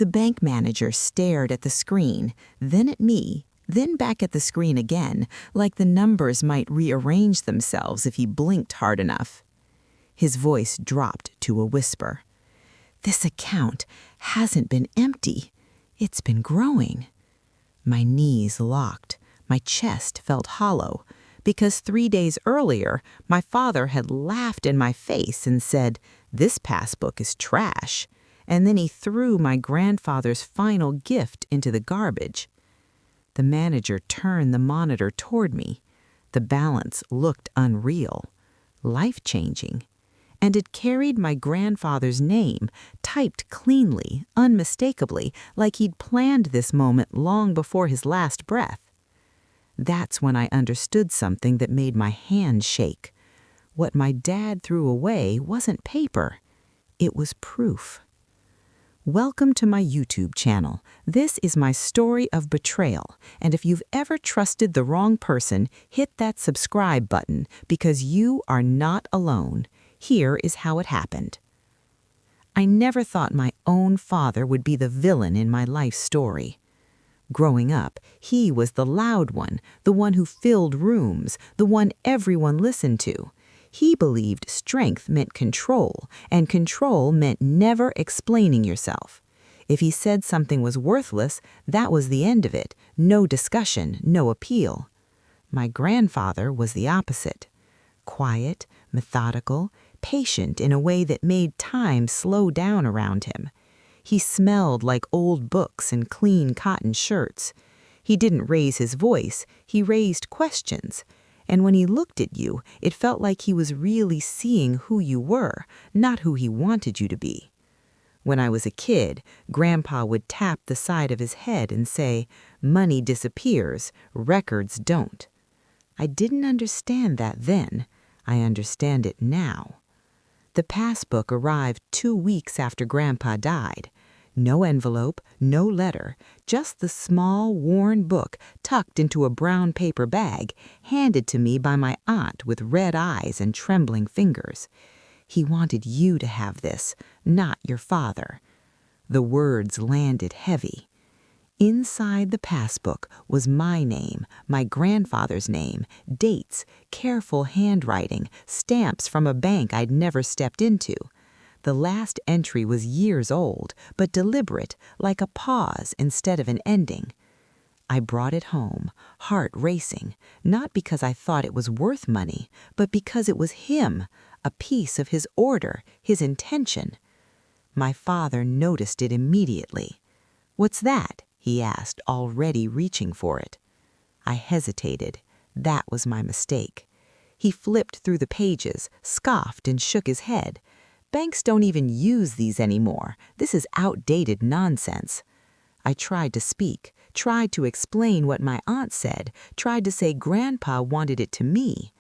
The bank manager stared at the screen, then at me, then back at the screen again, like the numbers might rearrange themselves if he blinked hard enough. His voice dropped to a whisper. "This account hasn't been empty. It's been growing." My knees locked. My chest felt hollow, because 3 days earlier, my father had laughed in my face and said, "This passbook is trash." And then he threw my grandfather's final gift into the garbage. The manager turned the monitor toward me. The balance looked unreal, life-changing, and it carried my grandfather's name, typed cleanly, unmistakably, like he'd planned this moment long before his last breath. That's when I understood something that made my hand shake. What my dad threw away wasn't paper. It was proof. Welcome to my YouTube channel. This is my story of betrayal, and if you've ever trusted the wrong person, hit that subscribe button because you are not alone. Here is how it happened. I never thought my own father would be the villain in my life story. Growing up, he was the loud one, the one who filled rooms, the one everyone listened to. He believed strength meant control, and control meant never explaining yourself. If he said something was worthless, that was the end of it. No discussion, no appeal. My grandfather was the opposite. Quiet, methodical, patient in a way that made time slow down around him. He smelled like old books and clean cotton shirts. He didn't raise his voice, he raised questions. And when he looked at you, it felt like he was really seeing who you were, not who he wanted you to be. When I was a kid, Grandpa would tap the side of his head and say, "Money disappears, records don't." I didn't understand that then. I understand it now. The passbook arrived 2 weeks after Grandpa died. No envelope, no letter, just the small, worn book tucked into a brown paper bag, handed to me by my aunt with red eyes and trembling fingers. "He wanted you to have this, not your father." The words landed heavy. Inside the passbook was my name, my grandfather's name, dates, careful handwriting, stamps from a bank I'd never stepped into. The last entry was years old, but deliberate, like a pause instead of an ending. I brought it home, heart racing, not because I thought it was worth money, but because it was him, a piece of his order, his intention. My father noticed it immediately. "What's that?" he asked, already reaching for it. I hesitated. That was my mistake. He flipped through the pages, scoffed, and shook his head. "Banks don't even use these anymore. This is outdated nonsense." I tried to speak, tried to explain what my aunt said, tried to say Grandpa wanted it to me.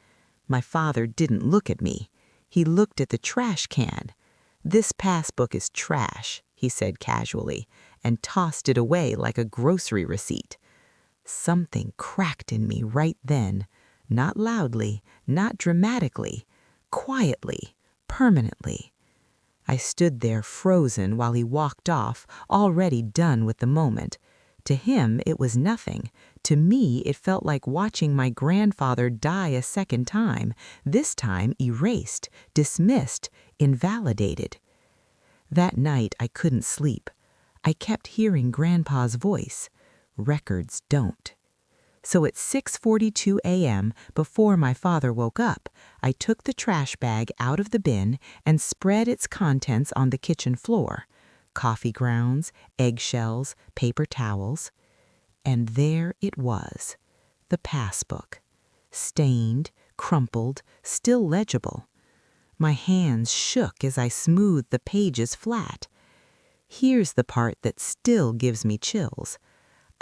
My father didn't look at me. He looked at the trash can. "This passbook is trash," he said casually, and tossed it away like a grocery receipt. Something cracked in me right then, not loudly, not dramatically, quietly, permanently. I stood there frozen while he walked off, already done with the moment. To him, it was nothing. To me, it felt like watching my grandfather die a second time, this time erased, dismissed, invalidated. That night, I couldn't sleep. I kept hearing Grandpa's voice. Records don't. So at 6:42 a.m., before my father woke up, I took the trash bag out of the bin and spread its contents on the kitchen floor. Coffee grounds, eggshells, paper towels. And there it was, the passbook. Stained, crumpled, still legible. My hands shook as I smoothed the pages flat. Here's the part that still gives me chills.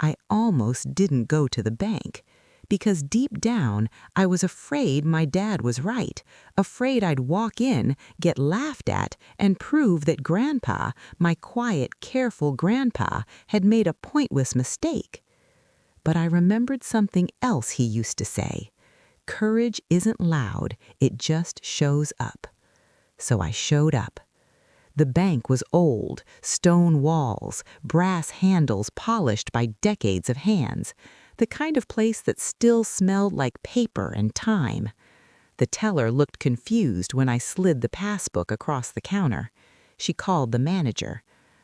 I almost didn't go to the bank, because deep down I was afraid my dad was right, afraid I'd walk in, get laughed at, and prove that Grandpa, my quiet, careful Grandpa, had made a pointless mistake. But I remembered something else he used to say. Courage isn't loud, it just shows up. So I showed up. The bank was old, stone walls, brass handles polished by decades of hands, the kind of place that still smelled like paper and time. The teller looked confused when I slid the passbook across the counter. She called the manager.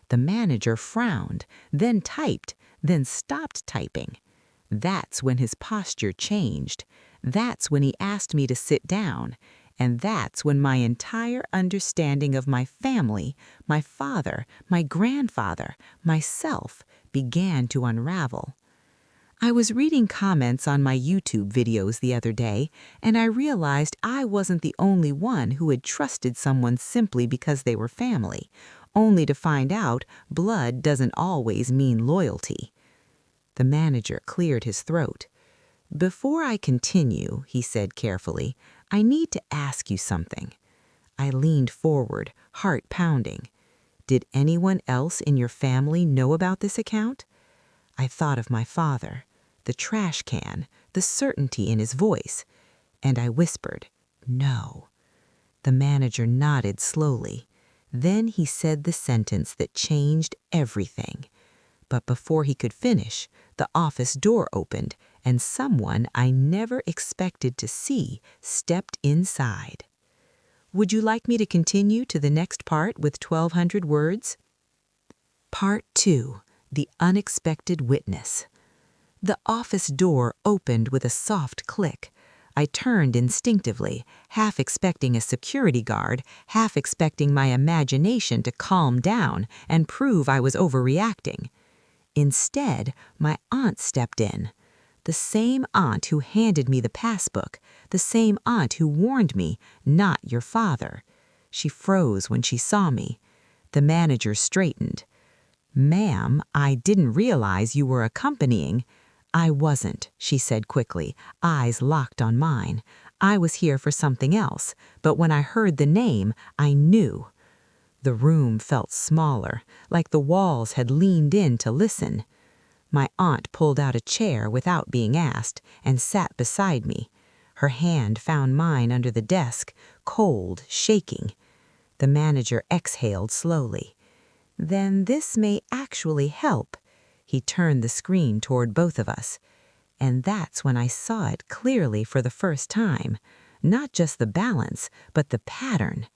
The manager frowned, then typed, then stopped typing. That's when his posture changed. That's when he asked me to sit down. And that's when my entire understanding of my family, my father, my grandfather, myself, began to unravel. I was reading comments on my YouTube videos the other day, and I realized I wasn't the only one who had trusted someone simply because they were family, only to find out blood doesn't always mean loyalty. The manager cleared his throat. "Before I continue," he said carefully, "I need to ask you something." I leaned forward, heart pounding. "Did anyone else in your family know about this account?" I thought of my father, the trash can, the certainty in his voice, and I whispered, "No." The manager nodded slowly. Then he said the sentence that changed everything. But before he could finish, the office door opened, and someone I never expected to see stepped inside. Would you like me to continue to the next part with 1,200 words? Part 2. The Unexpected Witness. The office door opened with a soft click. I turned instinctively, half expecting a security guard, half expecting my imagination to calm down and prove I was overreacting. Instead, my aunt stepped in. The same aunt who handed me the passbook, the same aunt who warned me, "Not your father." She froze when she saw me. The manager straightened. "Ma'am, I didn't realize you were accompanying." "I wasn't," she said quickly, eyes locked on mine. "I was here for something else, but when I heard the name, I knew." The room felt smaller, like the walls had leaned in to listen. My aunt pulled out a chair without being asked and sat beside me. Her hand found mine under the desk, cold, shaking. The manager exhaled slowly. "Then this may actually help." He turned the screen toward both of us. And that's when I saw it clearly for the first time. Not just the balance, but the pattern.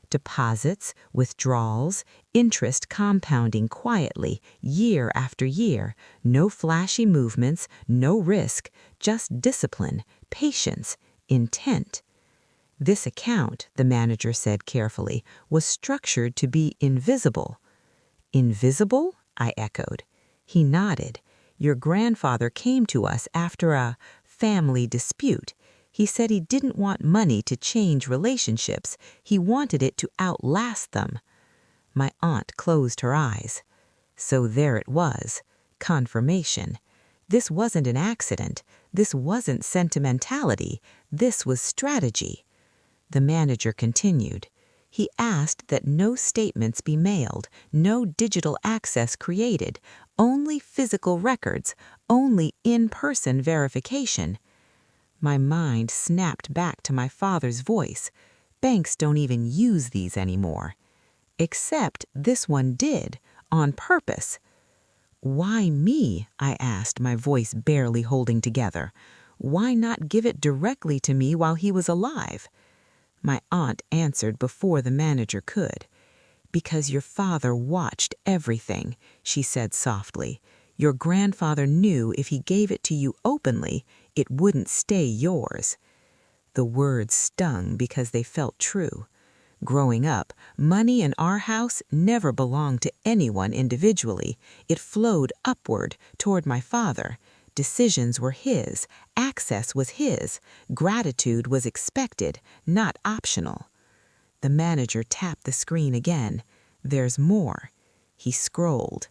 Deposits, withdrawals, interest compounding quietly, year after year. No flashy movements, no risk, just discipline, patience, intent. This account, the manager said carefully, was structured to be invisible. "Invisible?" I echoed. He nodded. "Your grandfather came to us after a family dispute. He said he didn't want money to change relationships. He wanted it to outlast them." My aunt closed her eyes. So there it was. Confirmation. This wasn't an accident. This wasn't sentimentality. This was strategy. The manager continued. He asked that no statements be mailed, no digital access created, only physical records, only in-person verification. My mind snapped back to my father's voice. Banks don't even use these anymore. Except this one did, on purpose. "Why me?" I asked, my voice barely holding together. "Why not give it directly to me while he was alive?" My aunt answered before the manager could. "Because your father watched everything," she said softly. "Your grandfather knew if he gave it to you openly, it wouldn't stay yours." The words stung because they felt true. Growing up, money in our house never belonged to anyone individually. It flowed upward toward my father. Decisions were his, access was his, gratitude was expected, not optional. The manager tapped the screen again. "There's more." He scrolled.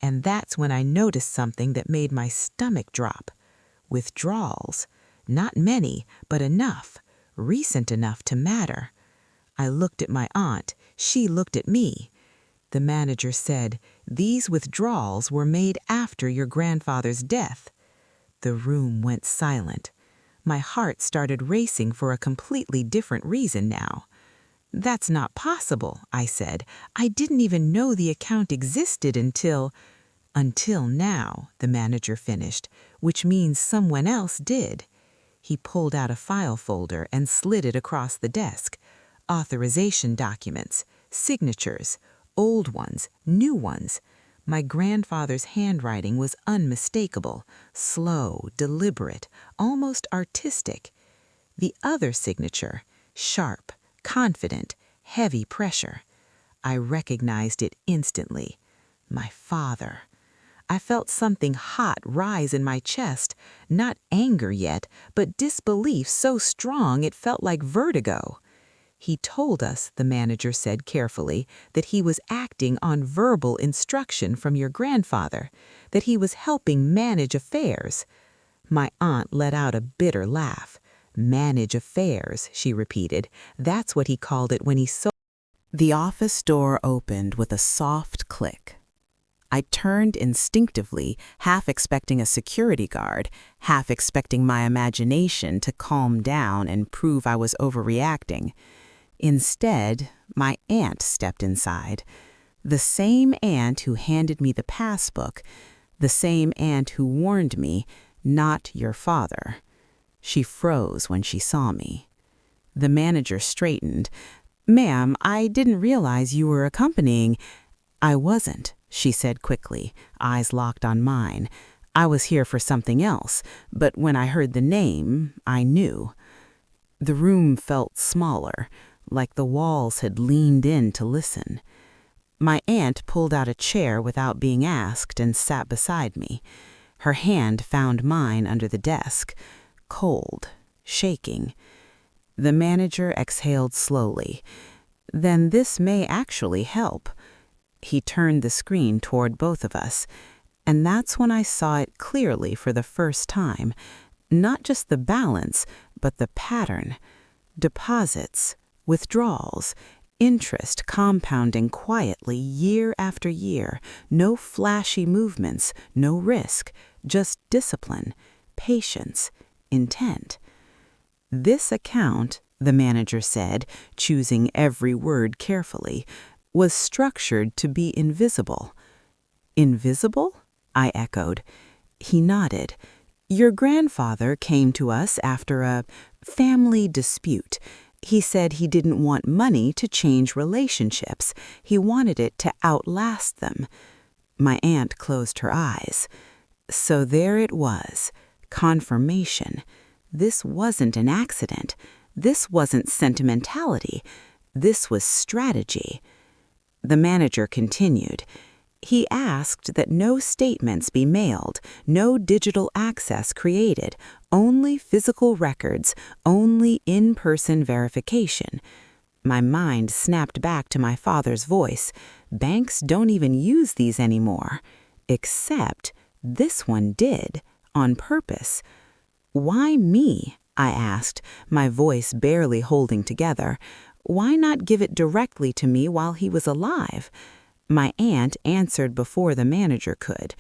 And that's when I noticed something that made my stomach drop. Withdrawals. Not many, but enough. Recent enough to matter. I looked at my aunt. She looked at me. The manager said, "These withdrawals were made after your grandfather's death." The room went silent. My heart started racing for a completely different reason now. That's not possible, I said. I didn't even know the account existed until now, the manager finished, which means someone else did. He pulled out a file folder and slid it across the desk. Authorization documents, signatures, old ones, new ones. My grandfather's handwriting was unmistakable, slow, deliberate, almost artistic. The other signature, sharp, confident, heavy pressure. I recognized it instantly. My father. I felt something hot rise in my chest, not anger yet, but disbelief so strong it felt like vertigo. He told us, the manager said carefully, that he was acting on verbal instruction from your grandfather, that he was helping manage affairs. My aunt let out a bitter laugh. Manage affairs, she repeated. That's what he called it when he sold. The office door opened with a soft click. I turned instinctively, half expecting a security guard, half expecting my imagination to calm down and prove I was overreacting. Instead, my aunt stepped inside. The same aunt who handed me the passbook, the same aunt who warned me, not your father. She froze when she saw me. The manager straightened. "Ma'am, I didn't realize you were accompanying—" "I wasn't," she said quickly, eyes locked on mine. "I was here for something else, but when I heard the name, I knew." The room felt smaller, like the walls had leaned in to listen. My aunt pulled out a chair without being asked and sat beside me. Her hand found mine under the desk, cold, shaking. The manager exhaled slowly. "Then this may actually help." He turned the screen toward both of us, and that's when I saw it clearly for the first time. Not just the balance, but the pattern. Deposits, withdrawals, interest compounding quietly year after year, no flashy movements, no risk, just discipline, patience, intent. This account, the manager said, choosing every word carefully, was structured to be invisible. "Invisible?" I echoed. He nodded. "Your grandfather came to us after a family dispute. He said he didn't want money to change relationships. He wanted it to outlast them." My aunt closed her eyes. So there it was, confirmation. This wasn't an accident. This wasn't sentimentality. This was strategy. The manager continued. "He asked that no statements be mailed, no digital access created, only physical records, only in-person verification." My mind snapped back to my father's voice. Banks don't even use these anymore. Except this one did, on purpose. "Why me?" I asked, my voice barely holding together. "Why not give it directly to me while he was alive?" My aunt answered before the manager could.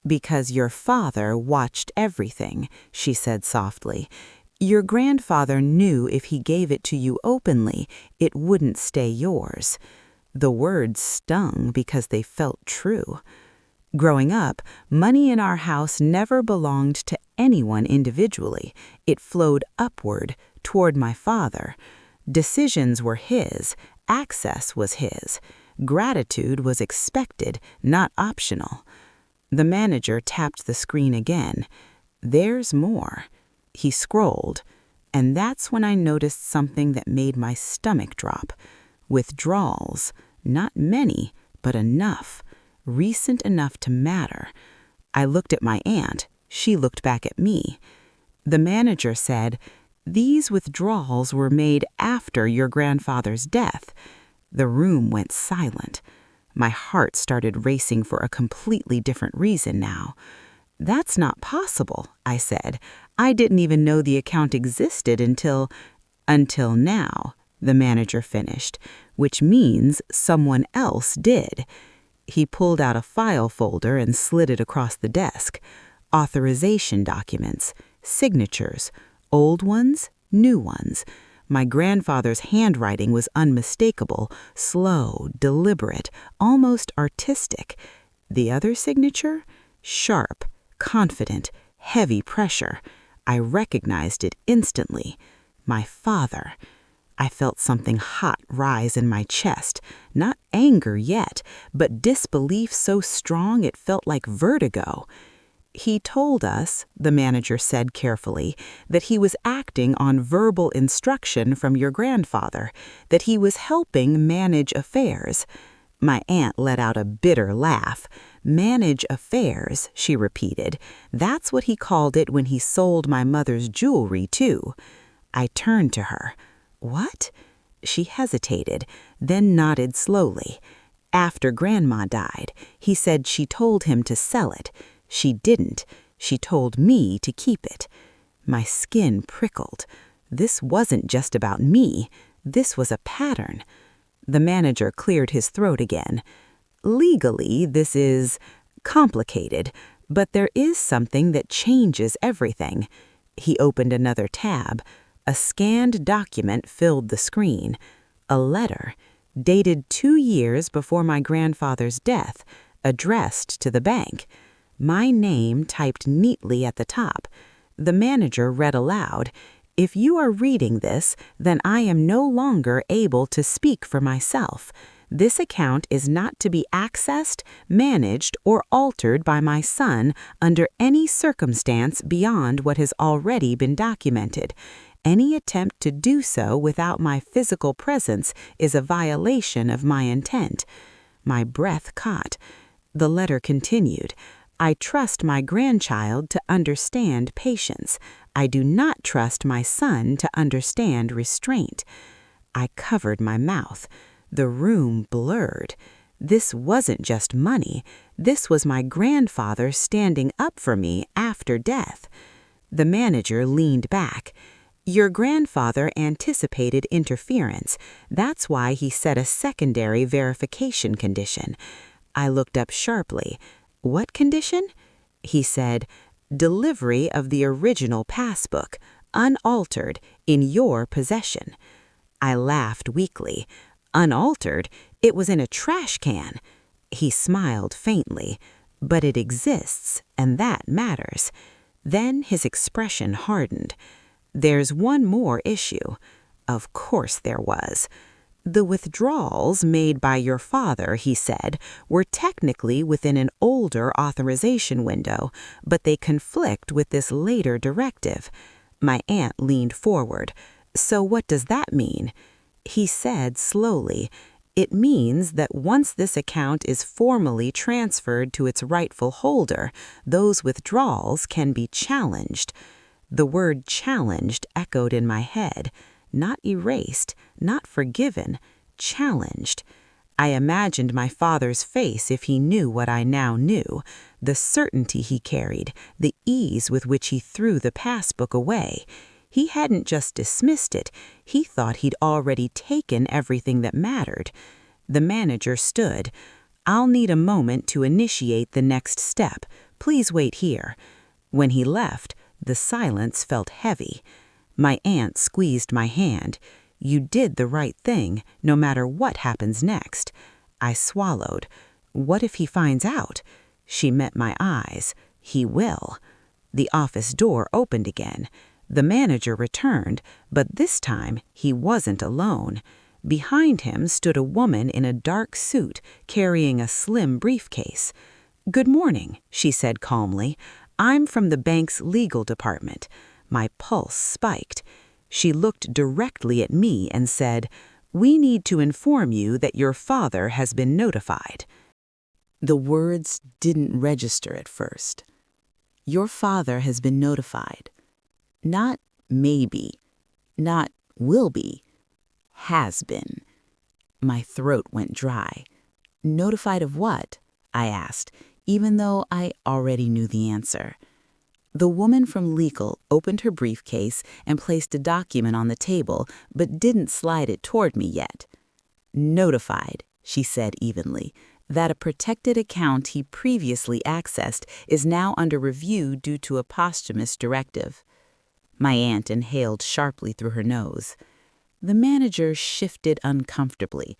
"Because your father watched everything," she said softly. "Your grandfather knew if he gave it to you openly, it wouldn't stay yours." The words stung because they felt true. Growing up, money in our house never belonged to anyone individually. It flowed upward, toward my father. Decisions were his, access was his. Gratitude was expected, not optional. The manager tapped the screen again. "There's more." He scrolled, and that's when I noticed something that made my stomach drop. Withdrawals, not many, but enough. Recent enough to matter. I looked at my aunt. She looked back at me. The manager said, "These withdrawals were made after your grandfather's death." The room went silent. My heart started racing for a completely different reason now. "That's not possible," I said. "I didn't even know the account existed until now," the manager finished, "which means someone else did." He pulled out a file folder and slid it across the desk. Authorization documents, signatures, old ones, new ones. My grandfather's handwriting was unmistakable, slow, deliberate, almost artistic. The other signature? Sharp, confident, heavy pressure. I recognized it instantly. My father. I felt something hot rise in my chest. Not anger yet, but disbelief so strong it felt like vertigo. He told us, the manager said carefully, that he was acting on verbal instruction from your grandfather, that he was helping manage affairs. My aunt let out a bitter laugh. Manage affairs, she repeated. That's what he called it when he sold my mother's jewelry, too. I turned to her. What? She hesitated, then nodded slowly. After Grandma died, he said she told him to sell it. She didn't. She told me to keep it. My skin prickled. This wasn't just about me. This was a pattern. The manager cleared his throat again. Legally, this is complicated, but there is something that changes everything. He opened another tab. A scanned document filled the screen. A letter, dated 2 years before my grandfather's death, addressed to the bank. My name typed neatly at the top. The manager read aloud, "If you are reading this, then I am no longer able to speak for myself. This account is not to be accessed, managed, or altered by my son under any circumstance beyond what has already been documented. Any attempt to do so without my physical presence is a violation of my intent." My breath caught. The letter continued. "I trust my grandchild to understand patience. I do not trust my son to understand restraint." I covered my mouth. The room blurred. This wasn't just money. This was my grandfather standing up for me after death. The manager leaned back. "Your grandfather anticipated interference. That's why he set a secondary verification condition." I looked up sharply. "What condition?" He said, "Delivery of the original passbook, unaltered, in your possession." I laughed weakly. "Unaltered? It was in a trash can." He smiled faintly. "But it exists, and that matters." Then his expression hardened. "There's one more issue." Of course there was. "The withdrawals made by your father," he said, "were technically within an older authorization window, but they conflict with this later directive." My aunt leaned forward. "So what does that mean?" He said slowly, "It means that once this account is formally transferred to its rightful holder, those withdrawals can be challenged." The word challenged echoed in my head. Not erased, not forgiven, challenged. I imagined my father's face if he knew what I now knew, the certainty he carried, the ease with which he threw the passbook away. He hadn't just dismissed it, he thought he'd already taken everything that mattered. The manager stood. "I'll need a moment to initiate the next step. Please wait here." When he left, the silence felt heavy. My aunt squeezed my hand. "You did the right thing, no matter what happens next." I swallowed. "What if he finds out?" She met my eyes. "He will." The office door opened again. The manager returned, but this time he wasn't alone. Behind him stood a woman in a dark suit carrying a slim briefcase. "Good morning," she said calmly. "I'm from the bank's legal department." My pulse spiked. She looked directly at me and said, "We need to inform you that your father has been notified." The words didn't register at first. Your father has been notified. Not maybe, not will be, has been. My throat went dry. Notified of what? I asked, even though I already knew the answer. The woman from legal opened her briefcase and placed a document on the table, but didn't slide it toward me yet. "Notified," she said evenly, "that a protected account he previously accessed is now under review due to a posthumous directive." My aunt inhaled sharply through her nose. The manager shifted uncomfortably.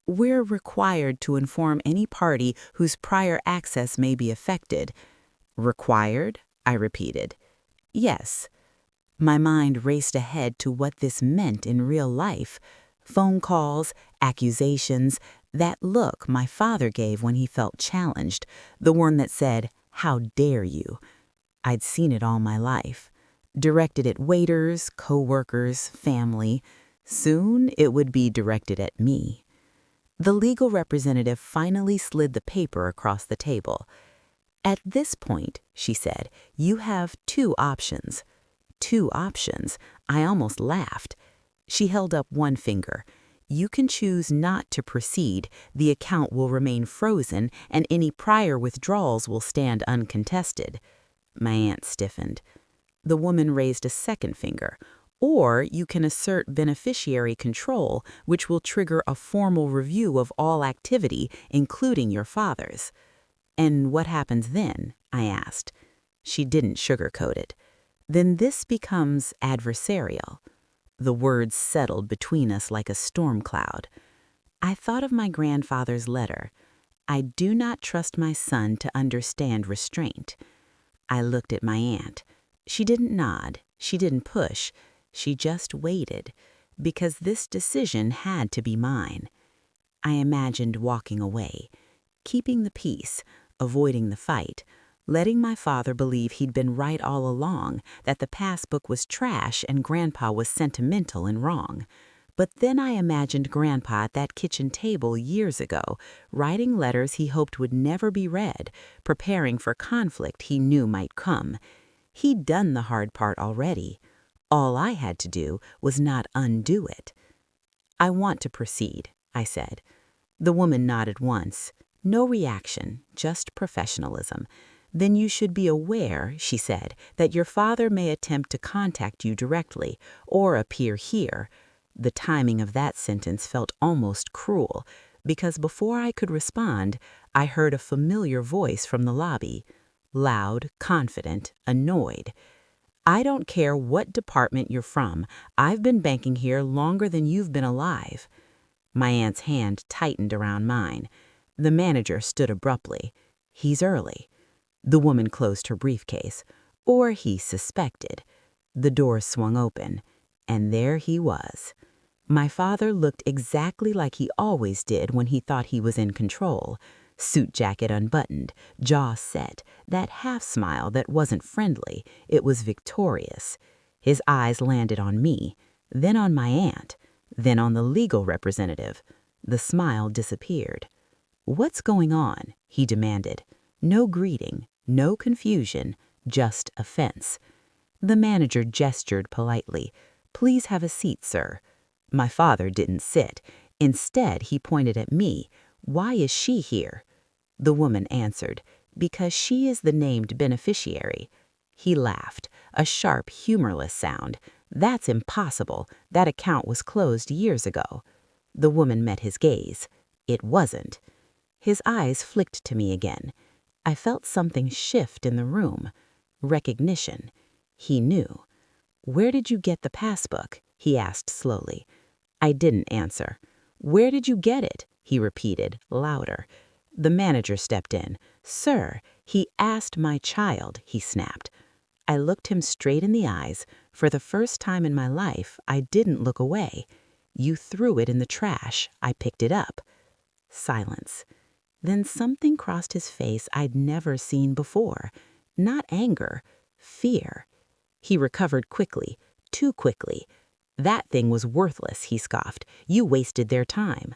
We're required to inform any party whose prior access may be affected. Required? I repeated. Yes. My mind raced ahead to what this meant in real life. Phone calls, accusations, that look my father gave when he felt challenged, the one that said, "How dare you?" I'd seen it all my life. Directed at waiters, co-workers, family. Soon it would be directed at me. The legal representative finally slid the paper across the table. "At this point," she said, "you have two options." Two options? I almost laughed. She held up one finger. "You can choose not to proceed. The account will remain frozen, and any prior withdrawals will stand uncontested." My aunt stiffened. The woman raised a second finger. "Or you can assert beneficiary control, which will trigger a formal review of all activity, including your father's." "And what happens then?" I asked. She didn't sugarcoat it. "Then this becomes adversarial." The words settled between us like a storm cloud. I thought of my grandfather's letter. "I do not trust my son to understand restraint." I looked at my aunt. She didn't nod. She didn't push. She just waited, because this decision had to be mine. I imagined walking away, keeping the peace, avoiding the fight, letting my father believe he'd been right all along, that the passbook was trash and Grandpa was sentimental and wrong. But then I imagined Grandpa at that kitchen table years ago, writing letters he hoped would never be read, preparing for conflict he knew might come. He'd done the hard part already. All I had to do was not undo it. "I want to proceed," I said. The woman nodded once. No reaction, just professionalism. "Then you should be aware," she said, "that your father may attempt to contact you directly or appear here." The timing of that sentence felt almost cruel, because before I could respond, I heard a familiar voice from the lobby. Loud, confident, annoyed. "I don't care what department you're from. I've been banking here longer than you've been alive." My aunt's hand tightened around mine. The manager stood abruptly. "He's early." The woman closed her briefcase. Or he suspected. The door swung open, and there he was. My father looked exactly like he always did when he thought he was in control. Suit jacket unbuttoned, jaw set, that half smile that wasn't friendly, it was victorious. His eyes landed on me, then on my aunt, then on the legal representative. The smile disappeared. "What's going on?" he demanded. No greeting, no confusion, just offense. The manager gestured politely. "Please have a seat, sir." My father didn't sit. Instead, he pointed at me. "Why is she here?" The woman answered, "Because she is the named beneficiary." He laughed, a sharp, humorless sound. "That's impossible. That account was closed years ago." The woman met his gaze. It wasn't. His eyes flicked to me again. I felt something shift in the room. Recognition. He knew. "Where did you get the passbook?" he asked slowly. I didn't answer. "Where did you get it?" he repeated, louder. The manager stepped in. "Sir, he asked my child," he snapped. I looked him straight in the eyes. For the first time in my life, I didn't look away. "You threw it in the trash. I picked it up." Silence. Then something crossed his face I'd never seen before. Not anger, fear. He recovered quickly, too quickly. "That thing was worthless," he scoffed. "You wasted their time."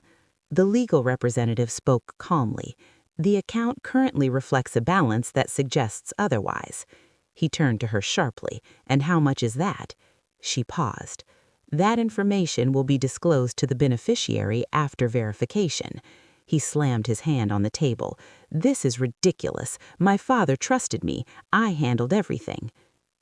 The legal representative spoke calmly. "The account currently reflects a balance that suggests otherwise." He turned to her sharply. "And how much is that?" She paused. "That information will be disclosed to the beneficiary after verification." He slammed his hand on the table. "This is ridiculous. My father trusted me. I handled everything."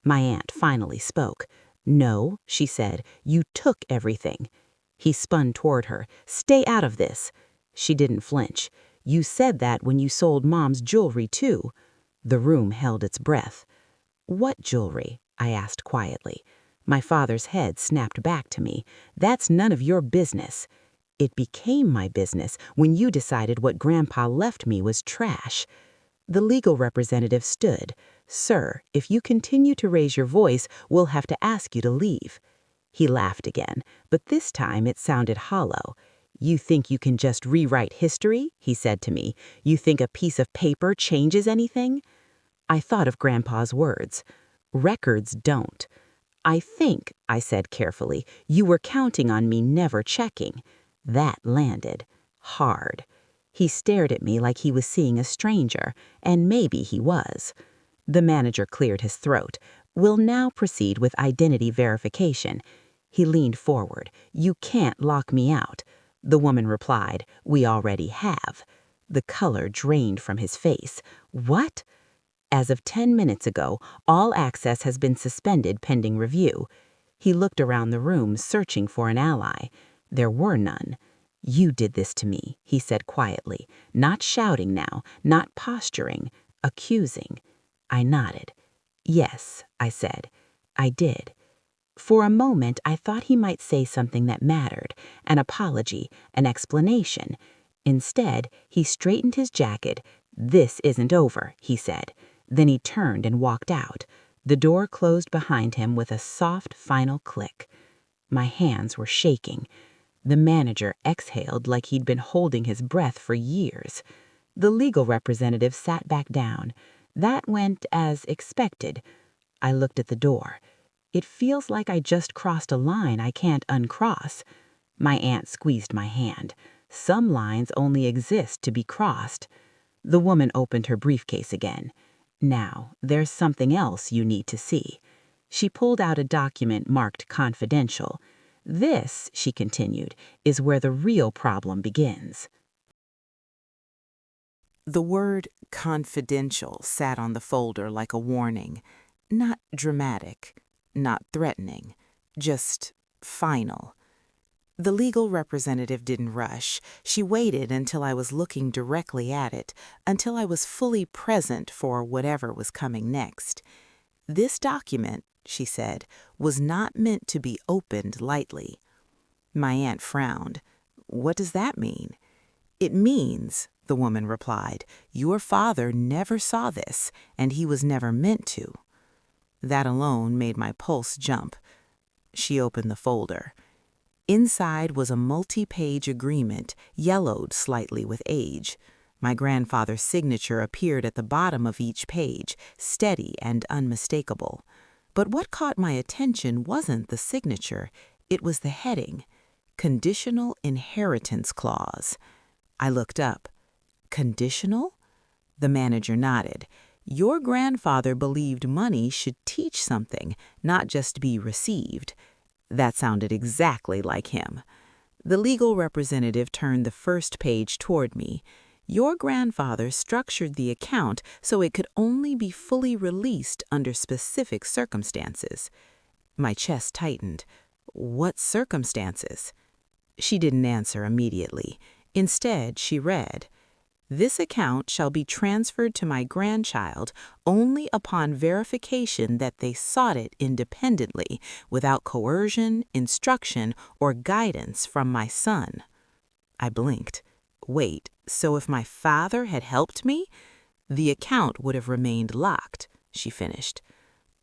My aunt finally spoke. "No," she said, "you took everything." He spun toward her. "Stay out of this." She didn't flinch. "You said that when you sold Mom's jewelry, too." The room held its breath. "What jewelry?" I asked quietly. My father's head snapped back to me. That's none of your business. It became my business when you decided what Grandpa left me was trash. The legal representative stood. Sir, if you continue to raise your voice, we'll have to ask you to leave. He laughed again, but this time it sounded hollow. You think you can just rewrite history? He said to me. You think a piece of paper changes anything? I thought of Grandpa's words. Records don't. I said carefully, you were counting on me never checking. That landed. Hard. He stared at me like he was seeing a stranger, and maybe he was. The manager cleared his throat. We'll now proceed with identity verification. He leaned forward. You can't lock me out. The woman replied, we already have. The color drained from his face. What? As of 10 minutes ago, all access has been suspended pending review. He looked around the room, searching for an ally. There were none. You did this to me, he said quietly, not shouting now, not posturing, accusing. I nodded. Yes, I said. I did. For a moment, I thought he might say something that mattered, an apology, an explanation. Instead, he straightened his jacket. This isn't over, he said. Then he turned and walked out. The door closed behind him with a soft final click. My hands were shaking. The manager exhaled like he'd been holding his breath for years. The legal representative sat back down. That went as expected. I looked at the door. It feels like I just crossed a line I can't uncross. My aunt squeezed my hand. Some lines only exist to be crossed. The woman opened her briefcase again. Now, there's something else you need to see. She pulled out a document marked confidential. This, she continued, is where the real problem begins. The word confidential sat on the folder like a warning. Not dramatic, not threatening, just final. The legal representative didn't rush. She waited until I was looking directly at it, until I was fully present for whatever was coming next. This document, she said, was not meant to be opened lightly. My aunt frowned. What does that mean? It means, the woman replied, your father never saw this, and he was never meant to. That alone made my pulse jump. She opened the folder. Inside was a multi-page agreement, yellowed slightly with age. My grandfather's signature appeared at the bottom of each page, steady and unmistakable. But what caught my attention wasn't the signature, it was the heading, Conditional Inheritance Clause. I looked up. Conditional? The manager nodded. Your grandfather believed money should teach something, not just be received. That sounded exactly like him. The legal representative turned the first page toward me. Your grandfather structured the account so it could only be fully released under specific circumstances. My chest tightened. What circumstances? She didn't answer immediately. Instead, she read, this account shall be transferred to my grandchild only upon verification that they sought it independently, without coercion, instruction, or guidance from my son. I blinked. Wait, so if my father had helped me? The account would have remained locked, she finished.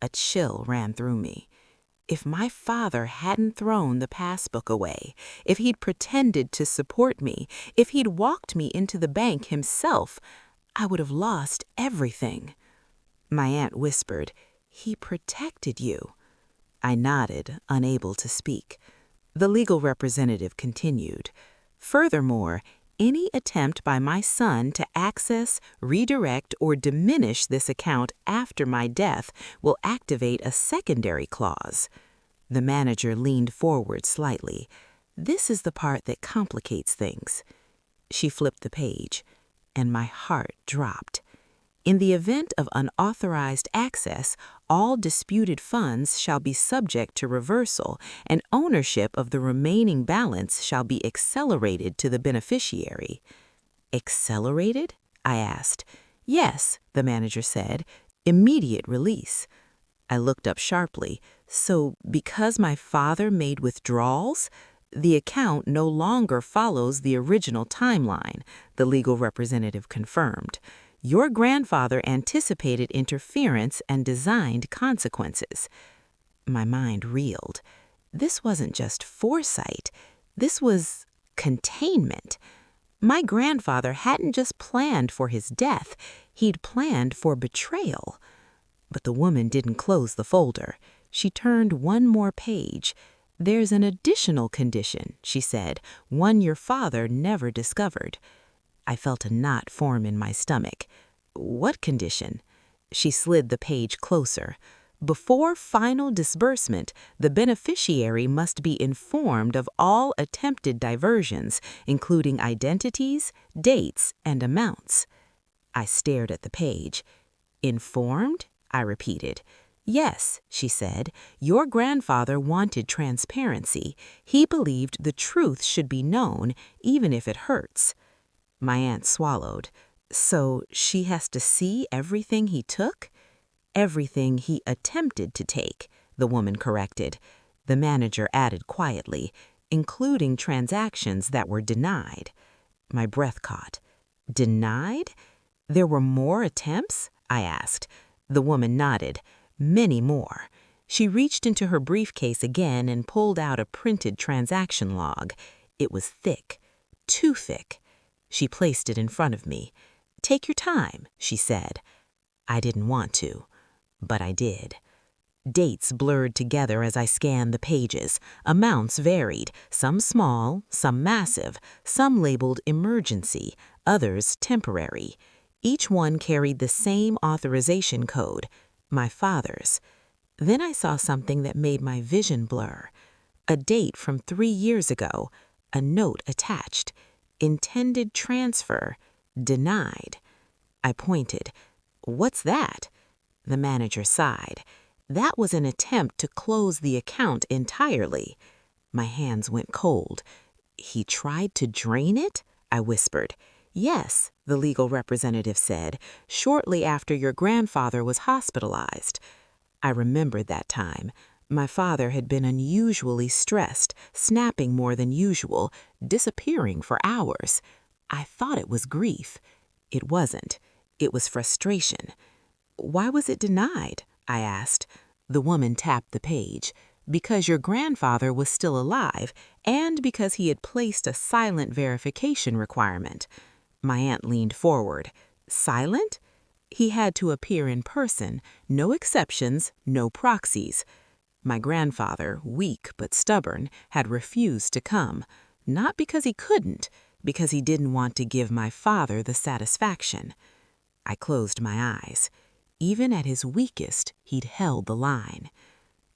A chill ran through me. If my father hadn't thrown the passbook away, if he'd pretended to support me, if he'd walked me into the bank himself, I would have lost everything. My aunt whispered, he protected you. I nodded, unable to speak. The legal representative continued, furthermore, any attempt by my son to access, redirect, or diminish this account after my death will activate a secondary clause. The manager leaned forward slightly. This is the part that complicates things. She flipped the page, and my heart dropped. In the event of unauthorized access, all disputed funds shall be subject to reversal, and ownership of the remaining balance shall be accelerated to the beneficiary. Accelerated? I asked. Yes, the manager said. Immediate release. I looked up sharply. So, because my father made withdrawals, the account no longer follows the original timeline, the legal representative confirmed. Your grandfather anticipated interference and designed consequences. My mind reeled. This wasn't just foresight. This was containment. My grandfather hadn't just planned for his death, he'd planned for betrayal. But the woman didn't close the folder. She turned one more page. There's an additional condition, she said, one your father never discovered. I felt a knot form in my stomach. What condition? She slid the page closer. Before final disbursement, the beneficiary must be informed of all attempted diversions, including identities, dates, and amounts. I stared at the page. Informed? I repeated. Yes, she said, your grandfather wanted transparency. He believed the truth should be known, even if it hurts. My aunt swallowed. So she has to see everything he took? Everything he attempted to take, the woman corrected. The manager added quietly, including transactions that were denied. My breath caught. Denied? There were more attempts? I asked. The woman nodded. Many more. She reached into her briefcase again and pulled out a printed transaction log. It was thick. Too thick. She placed it in front of me. Take your time, she said. I didn't want to, but I did. Dates blurred together as I scanned the pages. Amounts varied, some small, some massive, some labeled emergency, others temporary. Each one carried the same authorization code, my father's. Then I saw something that made my vision blur. A date from 3 years ago, a note attached. Intended transfer, denied. I pointed. What's that? The manager sighed. That was an attempt to close the account entirely. My hands went cold. He tried to drain it? I whispered. Yes, the legal representative said, shortly after your grandfather was hospitalized. I remembered that time. My father had been unusually stressed, snapping more than usual, disappearing for hours. I thought it was grief. It wasn't. It was frustration. Why was it denied? I asked. The woman tapped the page. Because your grandfather was still alive, and because he had placed a silent verification requirement. My aunt leaned forward. Silent? He had to appear in person, no exceptions, no proxies. My grandfather, weak but stubborn, had refused to come, not because he couldn't, because he didn't want to give my father the satisfaction. I closed my eyes. Even at his weakest, he'd held the line.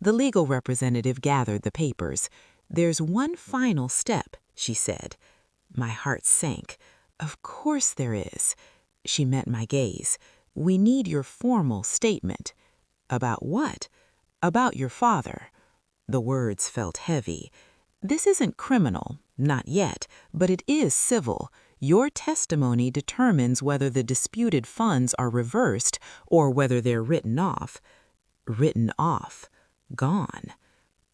The legal representative gathered the papers. There's one final step, she said. My heart sank. Of course there is. She met my gaze. We need your formal statement. About what? About your father. The words felt heavy. This isn't criminal, not yet, but it is civil. Your testimony determines whether the disputed funds are reversed or whether they're written off. Written off. Gone.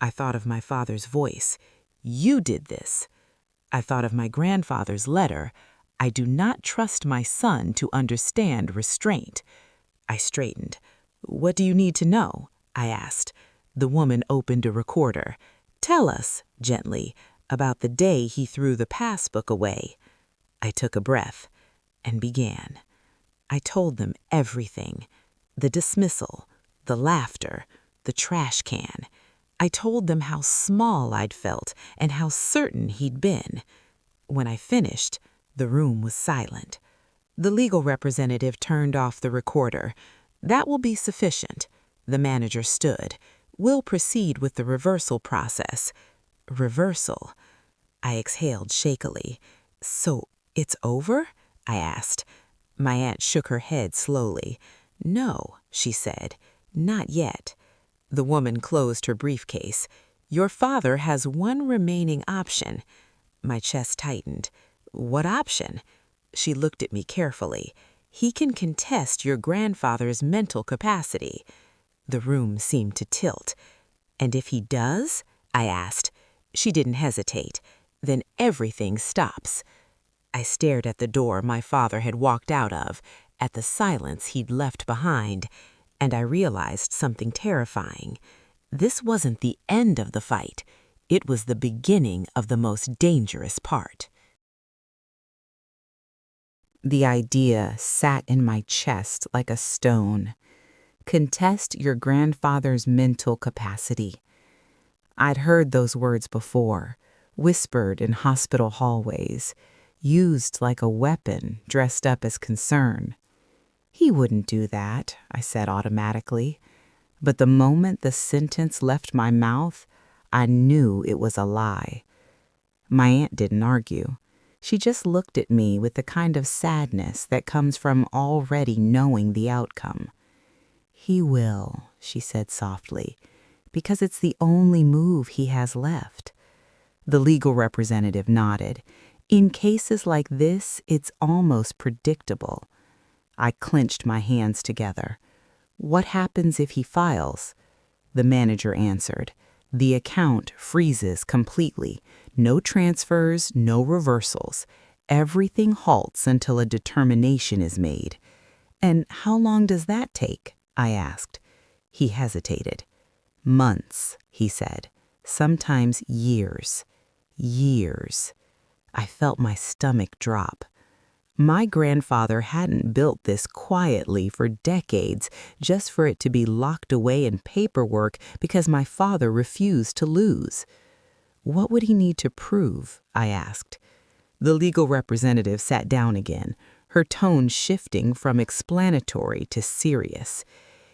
I thought of my father's voice. You did this. I thought of my grandfather's letter. I do not trust my son to understand restraint. I straightened. What do you need to know? I asked. The woman opened a recorder. Tell us, gently, about the day he threw the passbook away. I took a breath and began. I told them everything. The dismissal, the laughter, the trash can. I told them how small I'd felt and how certain he'd been. When I finished, the room was silent. The legal representative turned off the recorder. That will be sufficient. The manager stood. We'll proceed with the reversal process. Reversal. I exhaled shakily. So it's over? I asked. My aunt shook her head slowly. No, she said. Not yet. The woman closed her briefcase. Your father has one remaining option. My chest tightened. What option? She looked at me carefully. He can contest your grandfather's mental capacity. The room seemed to tilt. "And if he does?" I asked. She didn't hesitate. "Then everything stops." I stared at the door my father had walked out of, at the silence he'd left behind, and I realized something terrifying. This wasn't the end of the fight. It was the beginning of the most dangerous part. The idea sat in my chest like a stone. Contest your grandfather's mental capacity. I'd heard those words before, whispered in hospital hallways, used like a weapon dressed up as concern. He wouldn't do that, I said automatically. But the moment the sentence left my mouth, I knew it was a lie. My aunt didn't argue. She just looked at me with the kind of sadness that comes from already knowing the outcome. "He will," she said softly, "because it's the only move he has left." The legal representative nodded. "In cases like this, it's almost predictable." I clenched my hands together. "What happens if he files?" The manager answered. "The account freezes completely. No transfers, no reversals. Everything halts until a determination is made." "And how long does that take?" I asked. He hesitated. "Months," he said. "Sometimes years. Years." I felt my stomach drop. My grandfather hadn't built this quietly for decades just for it to be locked away in paperwork because my father refused to lose. "What would he need to prove?" I asked. The legal representative sat down again, her tone shifting from explanatory to serious.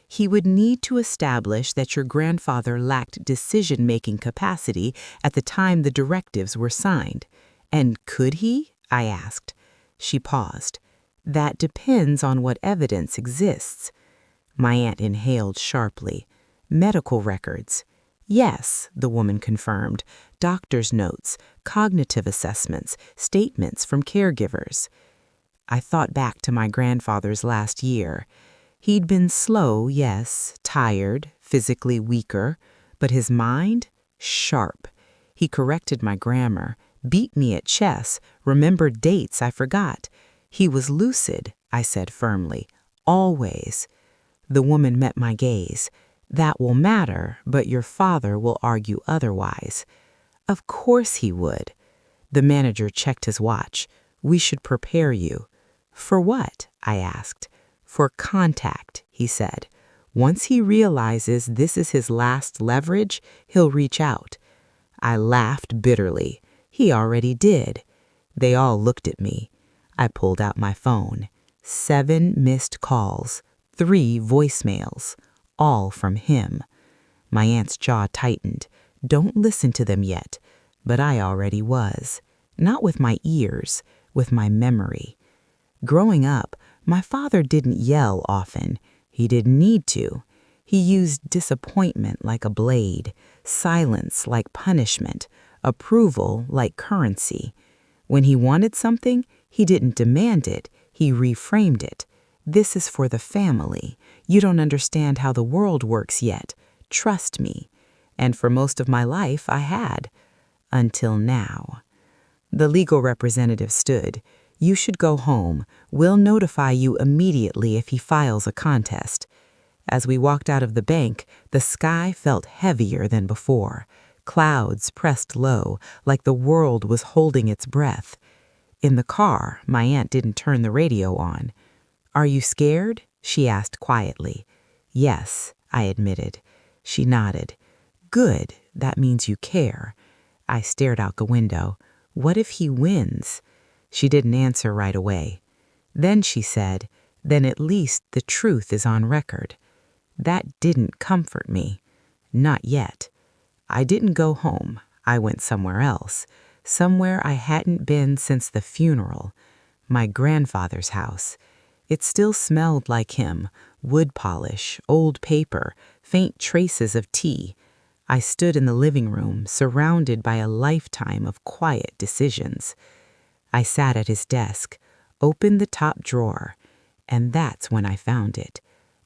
"He would need to establish that your grandfather lacked decision-making capacity at the time the directives were signed." "And could he?" I asked. She paused. "That depends on what evidence exists." My aunt inhaled sharply. "Medical records." "Yes," the woman confirmed. "Doctor's notes, cognitive assessments, statements from caregivers." I thought back to my grandfather's last year. He'd been slow, yes, tired, physically weaker, but his mind? Sharp. He corrected my grammar, beat me at chess, remembered dates I forgot. "He was lucid," I said firmly. "Always." The woman met my gaze. "That will matter, but your father will argue otherwise." "Of course he would." The manager checked his watch. "We should prepare you." "For what?" I asked. "For contact," he said. "Once he realizes this is his last leverage, he'll reach out." I laughed bitterly. He already did. They all looked at me. I pulled out my phone. 7 missed calls, 3 voicemails, all from him. My aunt's jaw tightened. "Don't listen to them yet." But I already was. Not with my ears, with my memory. Growing up, my father didn't yell often. He didn't need to. He used disappointment like a blade, silence like punishment, approval like currency. When he wanted something, he didn't demand it, he reframed it. "This is for the family. You don't understand how the world works yet. Trust me." And for most of my life, I had. Until now. The legal representative stood. "You should go home. We'll notify you immediately if he files a contest." As we walked out of the bank, the sky felt heavier than before. Clouds pressed low, like the world was holding its breath. In the car, my aunt didn't turn the radio on. "Are you scared?" she asked quietly. "Yes," I admitted. She nodded. "Good, that means you care." I stared out the window. "What if he wins?" She didn't answer right away. Then she said, "Then at least the truth is on record." That didn't comfort me. Not yet. I didn't go home. I went somewhere else. Somewhere I hadn't been since the funeral. My grandfather's house. It still smelled like him. Wood polish, old paper, faint traces of tea. I stood in the living room, surrounded by a lifetime of quiet decisions. I sat at his desk, opened the top drawer, and that's when I found it.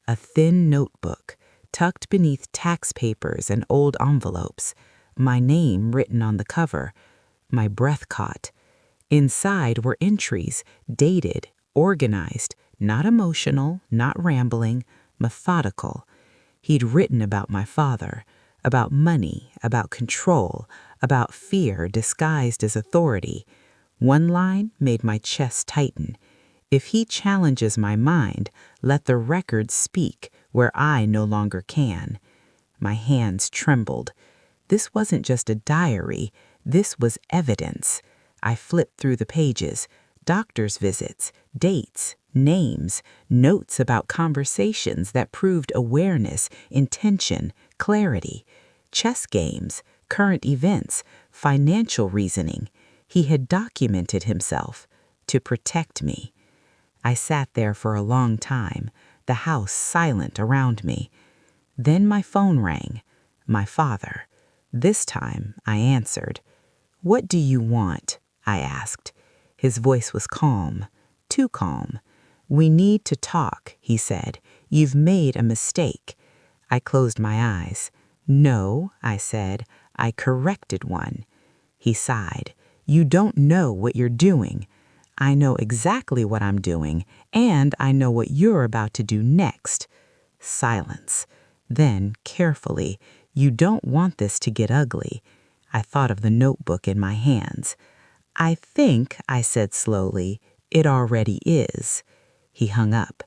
A thin notebook, tucked beneath tax papers and old envelopes, my name written on the cover. My breath caught. Inside were entries, dated, organized, not emotional, not rambling, methodical. He'd written about my father, about money, about control, about fear disguised as authority. One line made my chest tighten. If he challenges my mind, let the record speak where I no longer can. My hands trembled. This wasn't just a diary. This was evidence. I flipped through the pages. Doctor's visits, dates, names, notes about conversations that proved awareness, intention, clarity, chess games, current events, financial reasoning. He had documented himself to protect me. I sat there for a long time, the house silent around me. Then my phone rang. My father. This time I answered. "What do you want?" I asked. His voice was calm, too calm. "We need to talk," he said. "You've made a mistake." I closed my eyes. "No," I said. "I corrected one." He sighed. "You don't know what you're doing." "I know exactly what I'm doing, and I know what you're about to do next." Silence. Then, carefully, "You don't want this to get ugly." I thought of the notebook in my hands. "I think," I said slowly, "it already is." He hung up.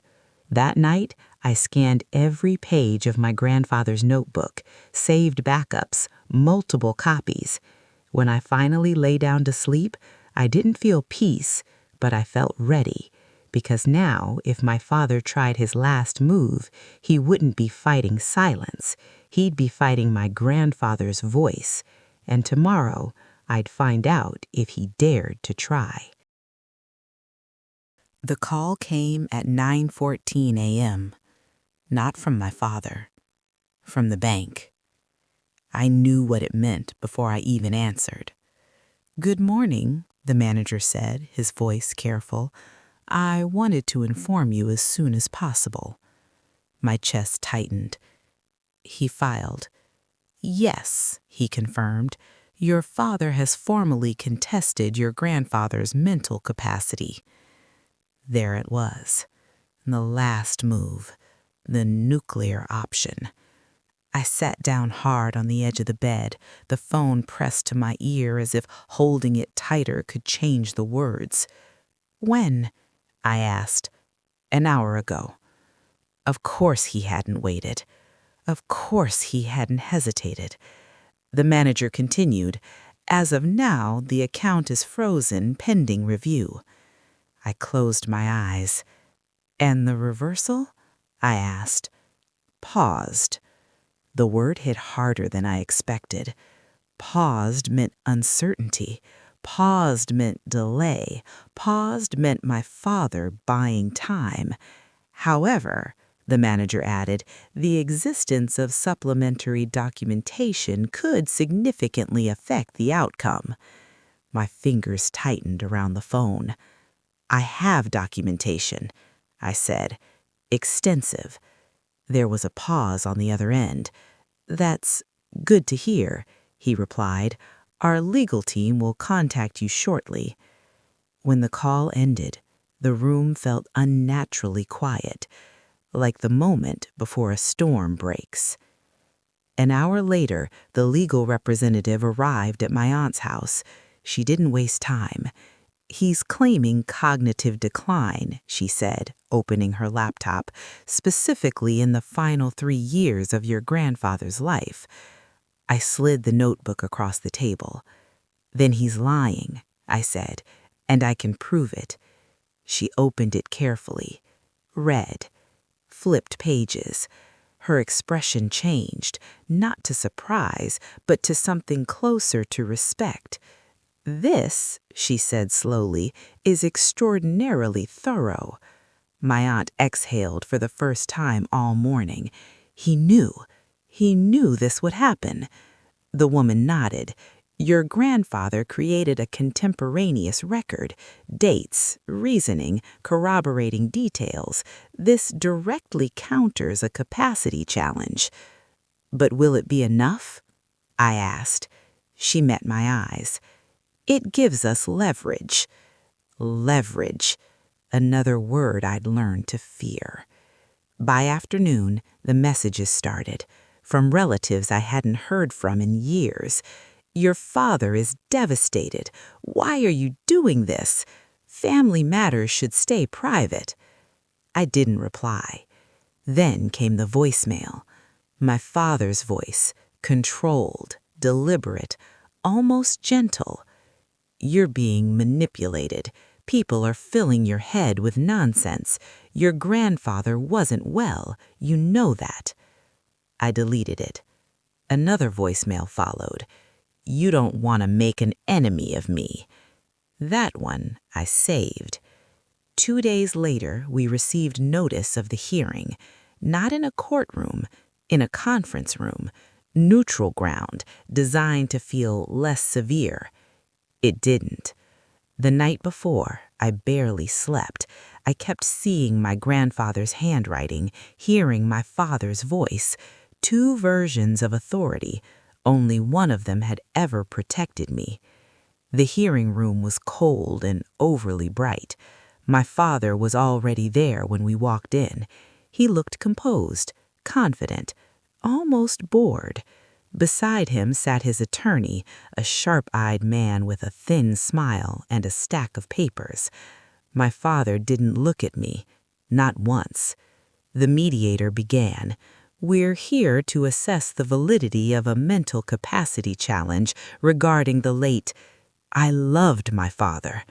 That night, I scanned every page of my grandfather's notebook, saved backups, multiple copies. When I finally lay down to sleep, I didn't feel peace, but I felt ready, because now, if my father tried his last move, he wouldn't be fighting silence. He'd be fighting my grandfather's voice, and tomorrow I'd find out if he dared to try. The call came at 9:14 a.m., not from my father, from the bank. I knew what it meant before I even answered. "Good morning," the manager said, his voice careful. "I wanted to inform you as soon as possible." My chest tightened. He filed. "Yes," he confirmed. "Your father has formally contested your grandfather's mental capacity." There it was. The last move. The nuclear option. I sat down hard on the edge of the bed, the phone pressed to my ear as if holding it tighter could change the words. "When?" I asked. "An hour ago." Of course he hadn't waited. Of course he hadn't hesitated. The manager continued. "As of now, the account is frozen pending review." I closed my eyes. "And the reversal?" I asked. Paused. The word hit harder than I expected. Paused meant uncertainty. Paused meant delay. Paused meant my father buying time. However, the manager added, the existence of supplementary documentation could significantly affect the outcome. My fingers tightened around the phone. "I have documentation," I said. "Extensive." There was a pause on the other end. "That's good to hear," he replied. "Our legal team will contact you shortly." When the call ended, the room felt unnaturally quiet, like the moment before a storm breaks. An hour later, the legal representative arrived at my aunt's house. She didn't waste time. "He's claiming cognitive decline," she said, opening her laptop, "specifically in the final 3 years of your grandfather's life." I slid the notebook across the table. "Then he's lying," I said, "and I can prove it." She opened it carefully, read, flipped pages. Her expression changed, not to surprise, but to something closer to respect. "This," she said slowly, "is extraordinarily thorough." My aunt exhaled for the first time all morning. He knew this would happen. The woman nodded. Your grandfather created a contemporaneous record, dates, reasoning, corroborating details. This directly counters a capacity challenge. But will it be enough? I asked. She met my eyes. It gives us leverage. Leverage. Another word I'd learned to fear. By afternoon, the messages started, from relatives I hadn't heard from in years. Your father is devastated. Why are you doing this? Family matters should stay private. I didn't reply. Then came the voicemail. My father's voice, controlled, deliberate, almost gentle. You're being manipulated. People are filling your head with nonsense. Your grandfather wasn't well. You know that. I deleted it. Another voicemail followed. You don't want to make an enemy of me. That one I saved. 2 days later, we received notice of the hearing, not in a courtroom, in a conference room, neutral ground, designed to feel less severe. It didn't. The night before, I barely slept. I kept seeing my grandfather's handwriting, hearing my father's voice, 2 versions of authority. Only one of them had ever protected me. The hearing room was cold and overly bright. My father was already there when we walked in. He looked composed, confident, almost bored. Beside him sat his attorney, a sharp-eyed man with a thin smile and a stack of papers. My father didn't look at me, not once. The mediator began. We're here to assess the validity of a mental capacity challenge regarding the late. I loved my father,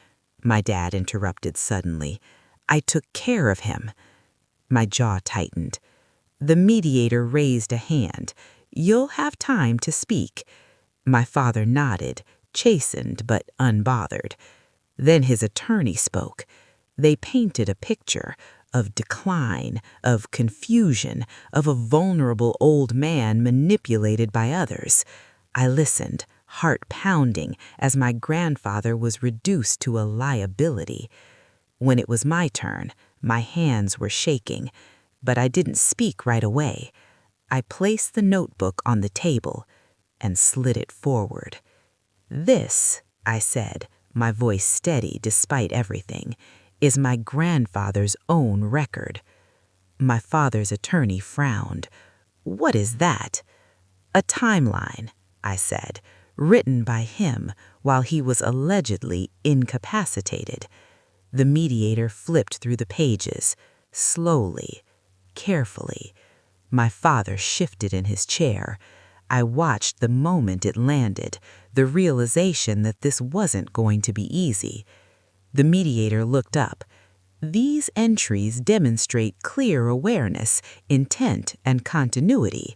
my dad interrupted suddenly. I took care of him. My jaw tightened. The mediator raised a hand. You'll have time to speak. My father nodded, chastened but unbothered. Then his attorney spoke. They painted a picture of decline, of confusion, of a vulnerable old man manipulated by others. I listened, heart pounding, as my grandfather was reduced to a liability. When it was my turn, my hands were shaking, but I didn't speak right away. I placed the notebook on the table and slid it forward. This, I said, my voice steady despite everything, is my grandfather's own record. My father's attorney frowned. What is that? A timeline, I said, written by him while he was allegedly incapacitated. The mediator flipped through the pages, slowly, carefully. My father shifted in his chair. I watched the moment it landed, the realization that this wasn't going to be easy. The mediator looked up. These entries demonstrate clear awareness, intent, and continuity.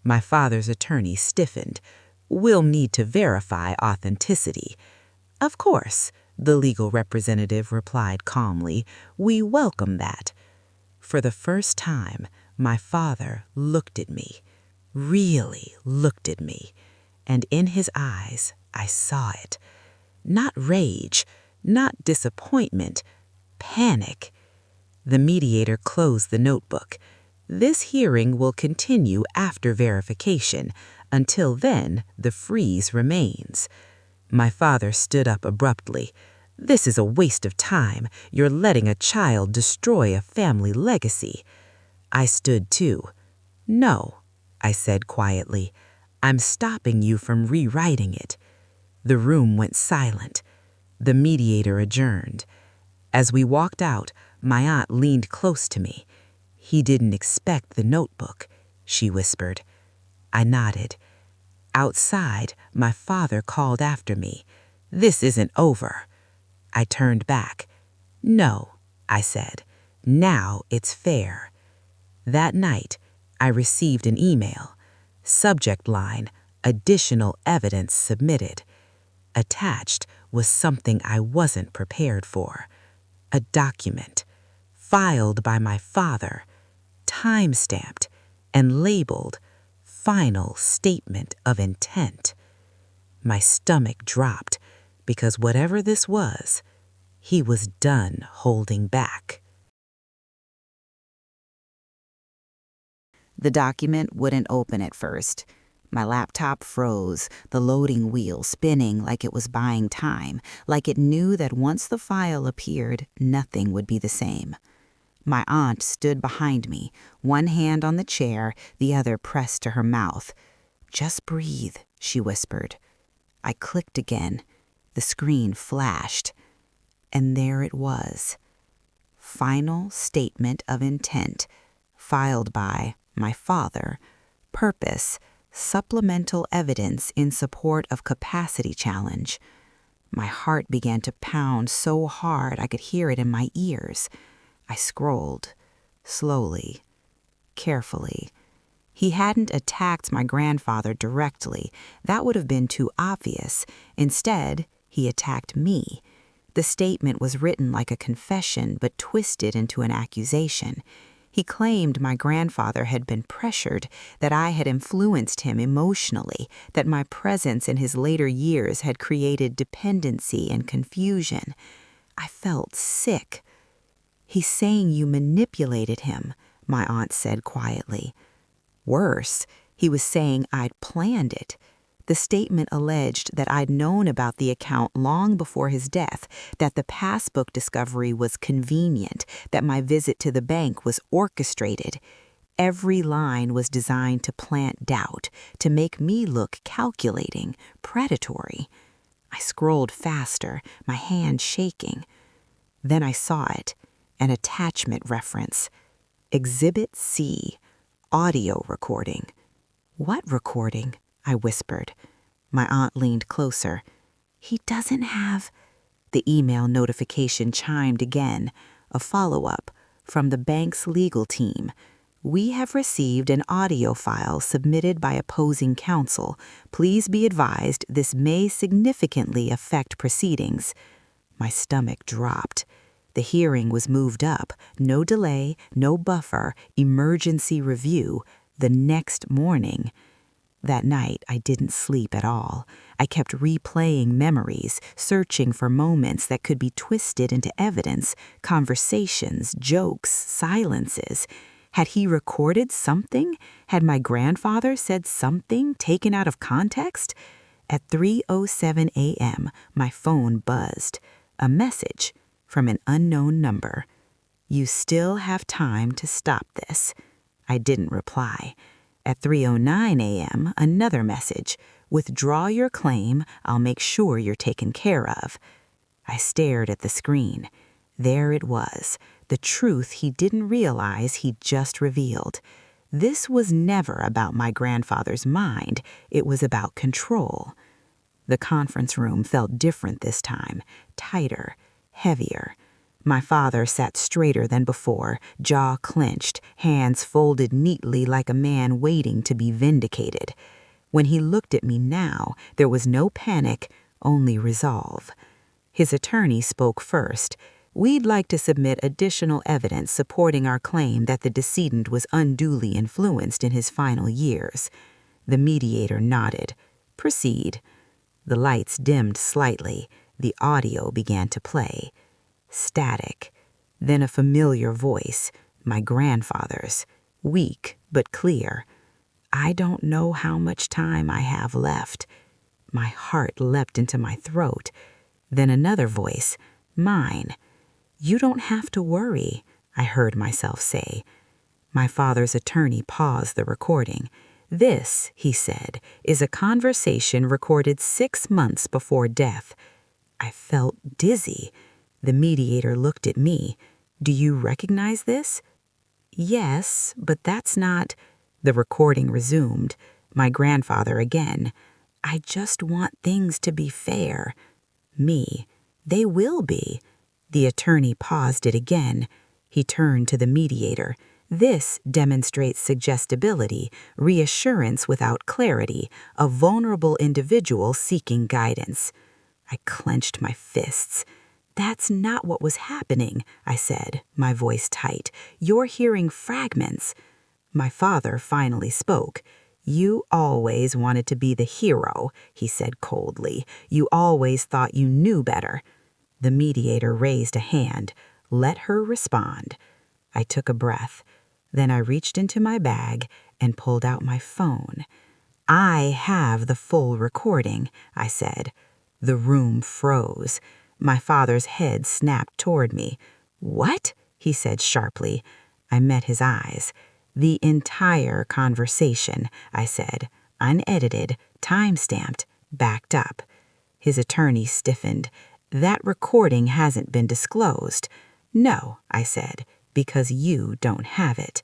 My father's attorney stiffened. We'll need to verify authenticity. Of course, the legal representative replied calmly. We welcome that. For the first time, my father looked at me, really looked at me, and in his eyes I saw it. Not rage, not disappointment, panic. The mediator closed the notebook. This hearing will continue after verification. Until then, the freeze remains. My father stood up abruptly. This is a waste of time. You're letting a child destroy a family legacy. I stood too. No, I said quietly. I'm stopping you from rewriting it. The room went silent. The mediator adjourned. As we walked out, my aunt leaned close to me. He didn't expect the notebook, she whispered. I nodded. Outside, my father called after me. This isn't over. I turned back. No, I said. Now it's fair. That night, I received an email. Subject line, additional evidence submitted. Attached was something I wasn't prepared for. A document, filed by my father, time-stamped and labeled Final Statement of Intent. My stomach dropped because whatever this was, he was done holding back. The document wouldn't open at first. My laptop froze, the loading wheel spinning like it was buying time, like it knew that once the file appeared, nothing would be the same. My aunt stood behind me, one hand on the chair, the other pressed to her mouth. "Just breathe," she whispered. I clicked again. The screen flashed. And there it was. Final statement of intent, filed by my father. Purpose, supplemental evidence in support of capacity challenge. My heart began to pound so hard I could hear it in my ears. I scrolled, slowly, carefully. He hadn't attacked my grandfather directly. That would have been too obvious. Instead, he attacked me. The statement was written like a confession, but twisted into an accusation. He claimed my grandfather had been pressured, that I had influenced him emotionally, that my presence in his later years had created dependency and confusion. I felt sick. "He's saying you manipulated him," my aunt said quietly. Worse, he was saying I'd planned it. The statement alleged that I'd known about the account long before his death, that the Passbook discovery was convenient, that my visit to the bank was orchestrated. Every line was designed to plant doubt, to make me look calculating, predatory. I scrolled faster, my hand shaking. Then I saw it, an attachment reference. Exhibit C, audio recording. "What recording?" I whispered. My aunt leaned closer. "He doesn't have—" The email notification chimed again, a follow-up from the bank's legal team. "We have received an audio file submitted by opposing counsel. Please be advised this may significantly affect proceedings." My stomach dropped. The hearing was moved up. No delay, no buffer, emergency review. The next morning. That night, I didn't sleep at all. I kept replaying memories, searching for moments that could be twisted into evidence, conversations, jokes, silences. Had he recorded something? Had my grandfather said something taken out of context? At 3:07 a.m., my phone buzzed. A message from an unknown number. "You still have time to stop this." I didn't reply. At 3:09 a.m., another message. "Withdraw your claim. I'll make sure you're taken care of." I stared at the screen. There it was, the truth he didn't realize he'd just revealed. This was never about my grandfather's mind. It was about control. The conference room felt different this time, tighter, heavier. My father sat straighter than before, jaw clenched, hands folded neatly like a man waiting to be vindicated. When he looked at me now, there was no panic, only resolve. His attorney spoke first. "We'd like to submit additional evidence supporting our claim that the decedent was unduly influenced in his final years." The mediator nodded. "Proceed." The lights dimmed slightly. The audio began to play. Static. Then a familiar voice, my grandfather's, weak but clear. "I don't know how much time I have left." My heart leapt into my throat. Then another voice, mine. "You don't have to worry," I heard myself say. My father's attorney paused the recording. "This," he said, "is a conversation recorded 6 months before death." I felt dizzy. The mediator looked at me. "Do you recognize this?" "Yes, but that's not—" The recording resumed. My grandfather again. "I just want things to be fair." Me. "They will be." The attorney paused it again. He turned to the mediator. "This demonstrates suggestibility, reassurance without clarity, a vulnerable individual seeking guidance." I clenched my fists. "That's not what was happening," I said, my voice tight. "You're hearing fragments." My father finally spoke. "You always wanted to be the hero," he said coldly. "You always thought you knew better." The mediator raised a hand. Let her respond. I took a breath. Then I reached into my bag and pulled out my phone. "I have the full recording," I said. The room froze. My father's head snapped toward me. "What?" he said sharply. I met his eyes. "The entire conversation," I said, unedited, time-stamped, backed up. His attorney stiffened. "That recording hasn't been disclosed." "No," I said, "because you don't have it."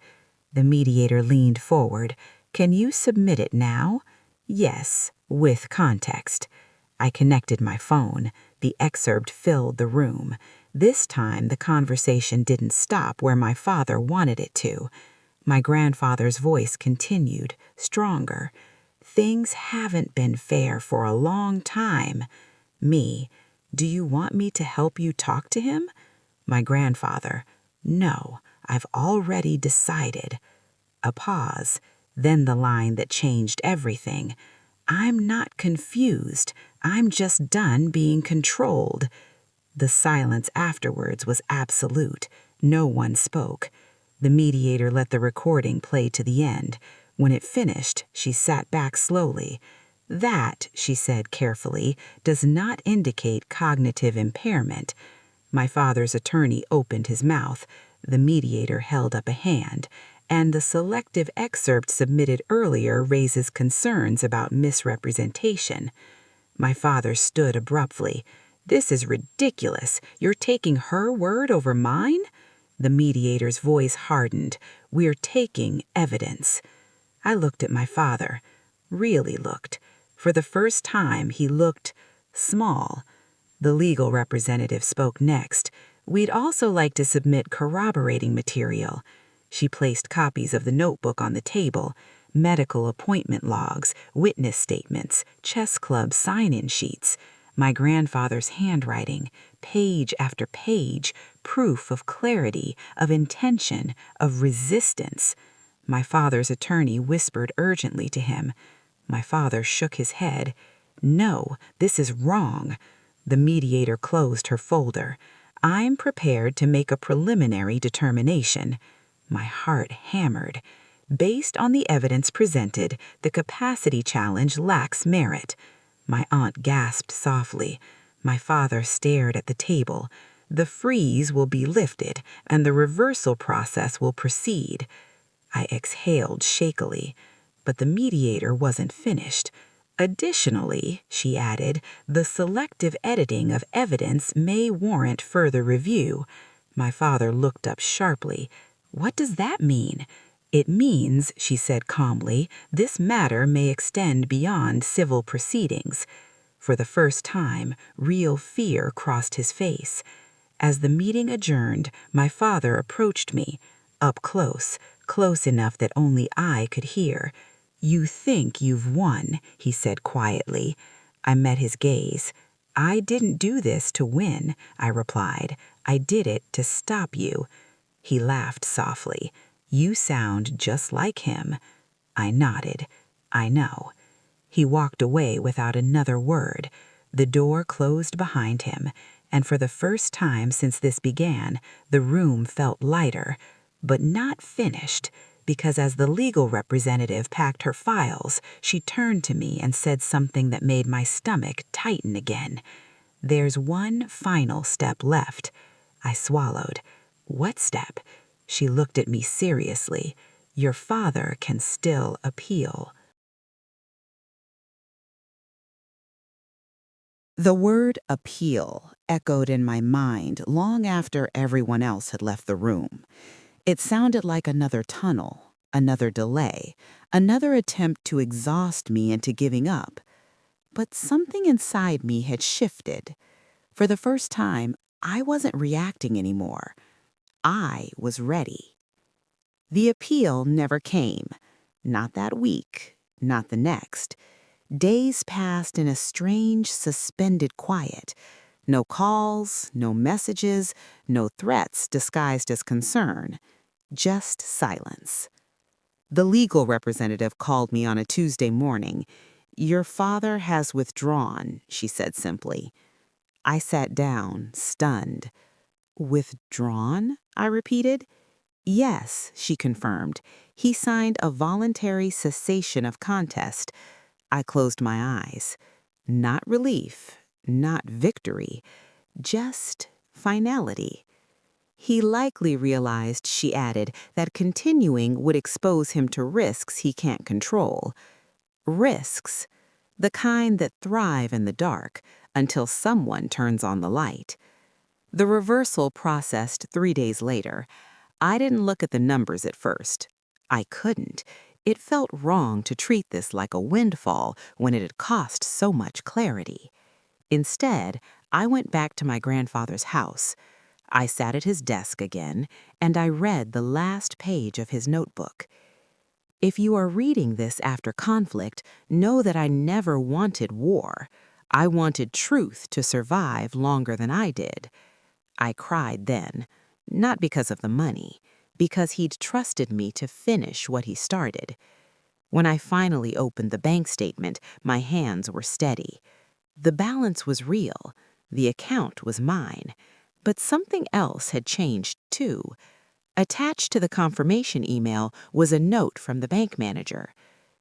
The mediator leaned forward. "Can you submit it now?" "Yes, with context." I connected my phone. The excerpt filled the room. This time, the conversation didn't stop where my father wanted it to. My grandfather's voice continued, stronger. "Things haven't been fair for a long time." Me: "Do you want me to help you talk to him?" My grandfather: "No, I've already decided." A pause, then the line that changed everything. "I'm not confused. I'm just done being controlled." The silence afterwards was absolute. No one spoke. The mediator let the recording play to the end. When it finished, she sat back slowly. "That," she said carefully, "does not indicate cognitive impairment." My father's attorney opened his mouth. The mediator held up a hand. "And the selective excerpt submitted earlier raises concerns about misrepresentation." My father stood abruptly. "This is ridiculous. You're taking her word over mine?" The mediator's voice hardened. "We're taking evidence." I looked at my father. Really looked. For the first time, he looked small. The legal representative spoke next. "We'd also like to submit corroborating material." She placed copies of the notebook on the table. Medical appointment logs, witness statements, chess club sign-in sheets. My grandfather's handwriting, page after page, proof of clarity, of intention, of resistance. My father's attorney whispered urgently to him. My father shook his head. "No, this is wrong." The mediator closed her folder. "I'm prepared to make a preliminary determination." My heart hammered. "Based on the evidence presented, the capacity challenge lacks merit." My aunt gasped softly. My father stared at the table. "The freeze will be lifted, and the reversal process will proceed." I exhaled shakily. But the mediator wasn't finished. "Additionally," she added, "the selective editing of evidence may warrant further review." My father looked up sharply. "What does that mean?" "It means," she said calmly, "this matter may extend beyond civil proceedings." For the first time, real fear crossed his face. As the meeting adjourned, my father approached me, up close, close enough that only I could hear. "You think you've won," he said quietly. I met his gaze. "I didn't do this to win," I replied. "I did it to stop you." He laughed softly. "You sound just like him." I nodded. "I know." He walked away without another word. The door closed behind him, and for the first time since this began, the room felt lighter, but not finished, because as the legal representative packed her files, she turned to me and said something that made my stomach tighten again. "There's one final step left." I swallowed. "What step?" She looked at me seriously. "Your father can still appeal." The word appeal echoed in my mind long after everyone else had left the room. It sounded like another tunnel, another delay, another attempt to exhaust me into giving up. But something inside me had shifted. For the first time, I wasn't reacting anymore. I was ready. The appeal never came. Not that week, not the next. Days passed in a strange, suspended quiet. No calls, no messages, no threats disguised as concern. Just silence. The legal representative called me on a Tuesday morning. "Your father has withdrawn," she said simply. I sat down, stunned. "Withdrawn?" I repeated. "Yes," she confirmed. "He signed a voluntary cessation of contest." I closed my eyes. Not relief, not victory, just finality. "He likely realized," she added, "that continuing would expose him to risks he can't control." Risks, the kind that thrive in the dark until someone turns on the light. The reversal processed 3 days later. I didn't look at the numbers at first. I couldn't. It felt wrong to treat this like a windfall when it had cost so much clarity. Instead, I went back to my grandfather's house. I sat at his desk again, and I read the last page of his notebook. "If you are reading this after conflict, know that I never wanted war. I wanted truth to survive longer than I did." I cried then, not because of the money, because he'd trusted me to finish what he started. When I finally opened the bank statement, my hands were steady. The balance was real. The account was mine. But something else had changed, too. Attached to the confirmation email was a note from the bank manager.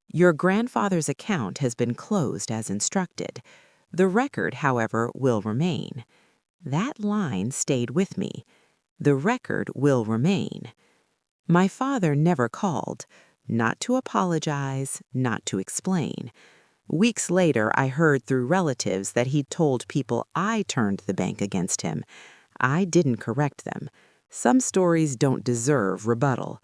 "Your grandfather's account has been closed as instructed. The record, however, will remain." That line stayed with me. The record will remain. My father never called, not to apologize, not to explain. Weeks later, I heard through relatives that he'd told people I turned the bank against him. I didn't correct them. Some stories don't deserve rebuttal,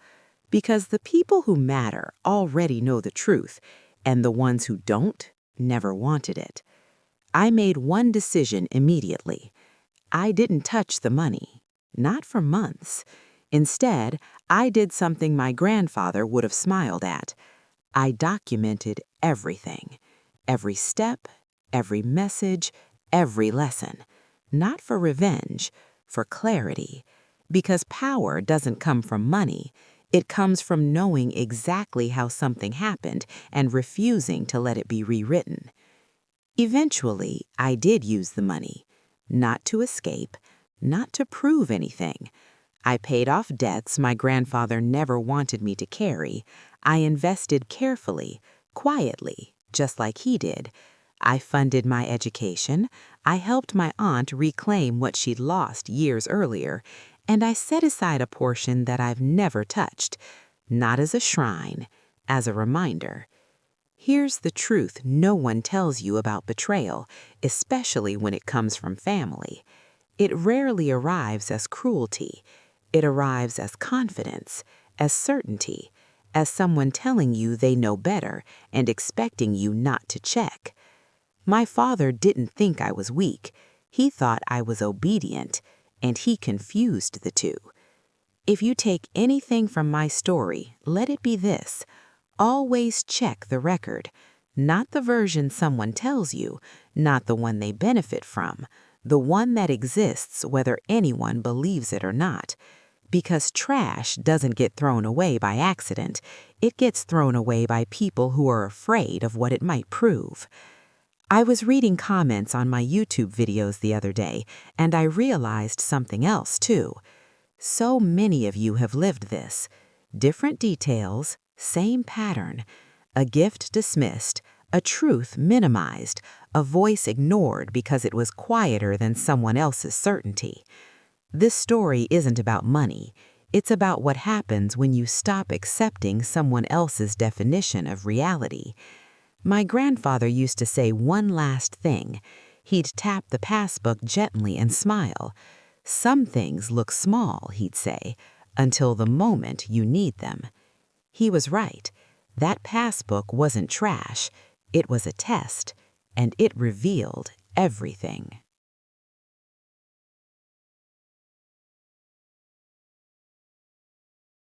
because the people who matter already know the truth, and the ones who don't never wanted it. I made one decision immediately. I didn't touch the money, not for months. Instead, I did something my grandfather would have smiled at. I documented everything. Every step, every message, every lesson. Not for revenge, for clarity. Because power doesn't come from money. It comes from knowing exactly how something happened and refusing to let it be rewritten. Eventually, I did use the money. Not to escape, not to prove anything. I paid off debts my grandfather never wanted me to carry. I invested carefully, quietly, just like he did. I funded my education. I helped my aunt reclaim what she'd lost years earlier. And I set aside a portion that I've never touched, not as a shrine, as a reminder. Here's the truth no one tells you about betrayal, especially when it comes from family. It rarely arrives as cruelty. It arrives as confidence, as certainty, as someone telling you they know better and expecting you not to check. My father didn't think I was weak. He thought I was obedient, and he confused the two. If you take anything from my story, let it be this. Always check the record, not the version someone tells you, not the one they benefit from, the one that exists whether anyone believes it or not. Because trash doesn't get thrown away by accident. It gets thrown away by people who are afraid of what it might prove. I was reading comments on my YouTube videos the other day, and I realized something else, too. So many of you have lived this. Different details, same pattern. A gift dismissed, a truth minimized, a voice ignored because it was quieter than someone else's certainty. This story isn't about money. It's about what happens when you stop accepting someone else's definition of reality. My grandfather used to say one last thing. He'd tap the passbook gently and smile. "Some things look small," he'd say, "until the moment you need them." He was right. That passbook wasn't trash. It was a test, and it revealed everything.